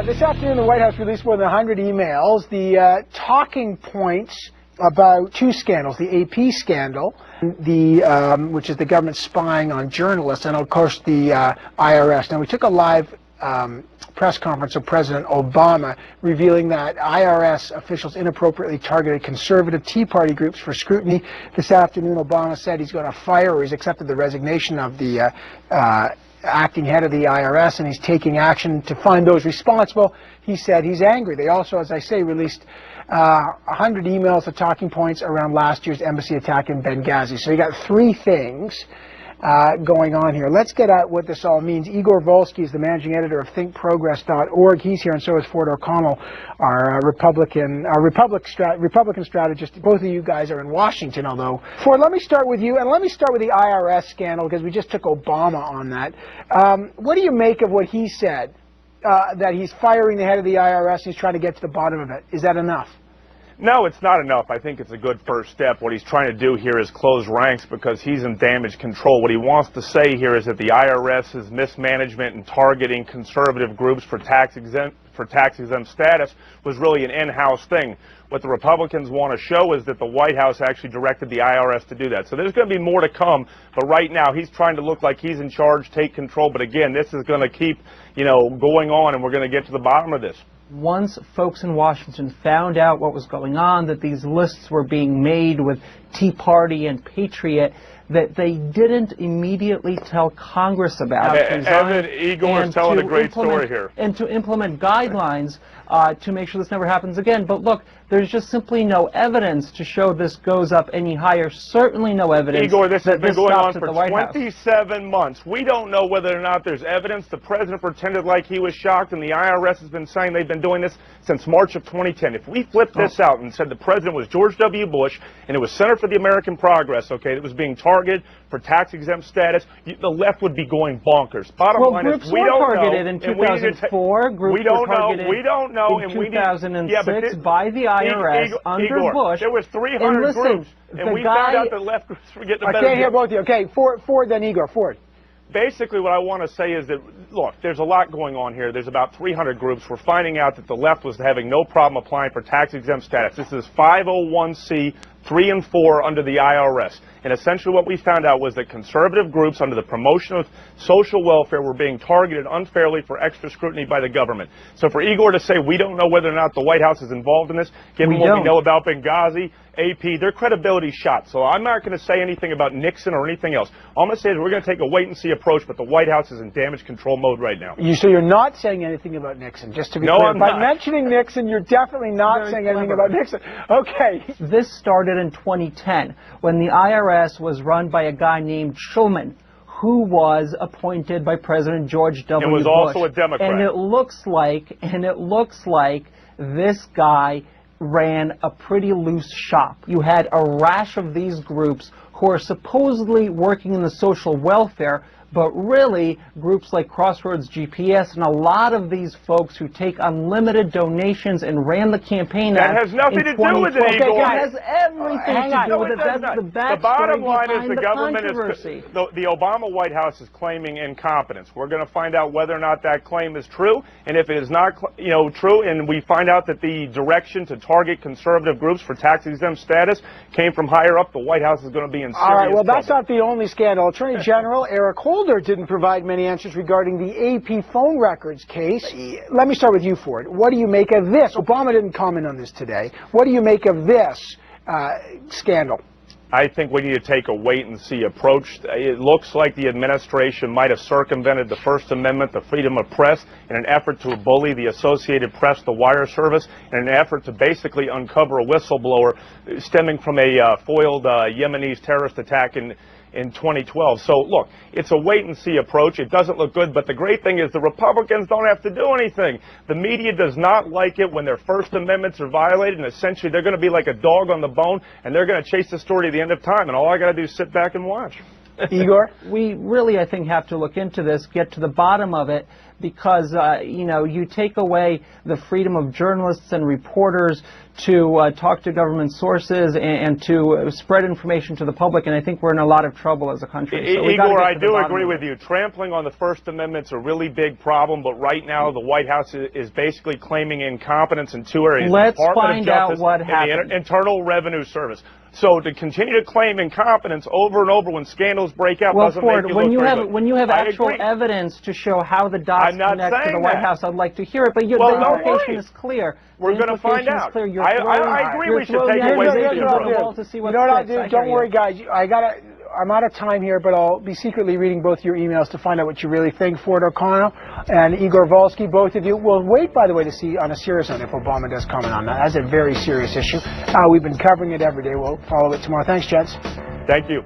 This afternoon, the White House released more than 100 emails. The talking points about two scandals: the AP scandal, which is the government spying on journalists, and of course the IRS. Now, we took a live press conference of President Obama revealing that IRS officials inappropriately targeted conservative Tea Party groups for scrutiny. This afternoon, Obama said he's going to fire, or he's accepted the resignation of the acting head of the IRS, and he's taking action to find those responsible. He said he's angry. They also, as I say, released 100 emails of talking points around last year's embassy attack in Benghazi. So you got three things going on here. Let's get at what this all means. Igor Volsky is the managing editor of thinkprogress.org. He's here, and so is Ford O'Connell, our Republican strategist. Both of you guys are in Washington, although. Ford, let me start with you, and let me start with the IRS scandal, because we just took Obama on that. What do you make of what he said, that he's firing the head of the IRS and he's trying to get to the bottom of it? Is that enough? No, it's not enough. I think it's a good first step. What he's trying to do here is close ranks because he's in damage control. What he wants to say here is that the IRS's mismanagement and targeting conservative groups for tax-exempt status was really an in-house thing. What the Republicans want to show is that the White House actually directed the IRS to do that. So there's going to be more to come, but right now he's trying to look like he's in charge, take control. But again, this is going to keep, going on, and we're going to get to the bottom of this. Once folks in Washington found out what was going on, that these lists were being made with Tea Party and Patriot, that they didn't immediately tell Congress about it. Evan, Igor is telling a great story here. And to implement guidelines to make sure this never happens again. But look, there's just simply no evidence to show this goes up any higher. Certainly no evidence. Igor, this has been going on for the 27 months. We don't know whether or not there's evidence. The president pretended like he was shocked, and the IRS has been saying they've been doing this since March of 2010. If we flipped this out and said the president was George W. Bush, and it was Center for the American Progress, okay, that was being targeted for tax-exempt status, the left would be going bonkers. Bottom line is, we don't know. Targeted in 2004. Groups were targeted we don't know. In 2006 by the IRS under Bush. There was 300 groups, and we found out that left groups were getting a better deal. I can't hear both of you. Okay, Ford then Igor. Ford. Basically, what I want to say is that, look, there's a lot going on here. There's about 300 groups. We're finding out that the left was having no problem applying for tax-exempt status. This is 501c 3 and 4 under the IRS. And essentially what we found out was that conservative groups under the promotion of social welfare were being targeted unfairly for extra scrutiny by the government. So for Igor to say we don't know whether or not the White House is involved in this, given what we know about Benghazi, AP, their credibility's shot. So I'm not going to say anything about Nixon or anything else. All I'm going to say is we're going to take a wait-and-see approach, but the White House is in damage control mode right now. So you're not saying anything about Nixon, just to be clear. I'm not. By mentioning Nixon, you're definitely not saying anything about Nixon. Okay. This started in 2010 when the IRS was run by a guy named Schulman, who was appointed by President George W. Bush. And was also a Democrat. And it looks like this guy ran a pretty loose shop. You had a rash of these groups who are supposedly working in the social welfare, but really groups like Crossroads GPS and a lot of these folks who take unlimited donations and ran the campaign that has nothing to do with it, Igor. It has everything to do with it. That's the bottom line is the government is the Obama White House is claiming incompetence. We're going to find out whether or not that claim is true, and if it is not true, and we find out that the direction to target conservative groups for tax-exempt status came from higher up, the White House is going to be in serious trouble. All right, well, that's trouble. not the only scandal. Attorney General Eric Holder didn't provide many answers regarding the AP phone records case. Let me start with you, Ford. What do you make of this? Obama didn't comment on this today. What do you make of this scandal? I think we need to take a wait-and-see approach. It looks like the administration might have circumvented the First Amendment, the freedom of press, in an effort to bully the Associated Press, the wire service, in an effort to basically uncover a whistleblower stemming from a foiled Yemenis terrorist attack in 2012. So, look, it's a wait-and-see approach. It doesn't look good, but the great thing is the Republicans don't have to do anything. The media does not like it when their First Amendments are violated, and essentially they're going to be like a dog on the bone, and they're going to chase the story to the end of time, and all I got to do is sit back and watch. Igor? We really, I think, have to look into this, get to the bottom of it, because, you take away the freedom of journalists and reporters to talk to government sources and to spread information to the public, and I think we're in a lot of trouble as a country. So Igor, I do agree with you. Trampling on the First Amendment's a really big problem, but right now the White House is basically claiming incompetence in two areas. Let's find out what happened. The Internal Revenue Service. So to continue to claim incompetence over and over when scandals break out doesn't make you look very good. When you have actual evidence to show how the dots connect to the White House, I'd like to hear it. But the implication is clear. We're going to find out. I agree we should take away the to see what I'll do. Don't worry, guys. I'm out of time here, but I'll be secretly reading both your emails to find out what you really think. Ford O'Connell and Igor Volsky, both of you. We'll wait, by the way, to see on a serious note if Obama does comment on that. That's a very serious issue. We've been covering it every day. We'll follow it tomorrow. Thanks, gents. Thank you.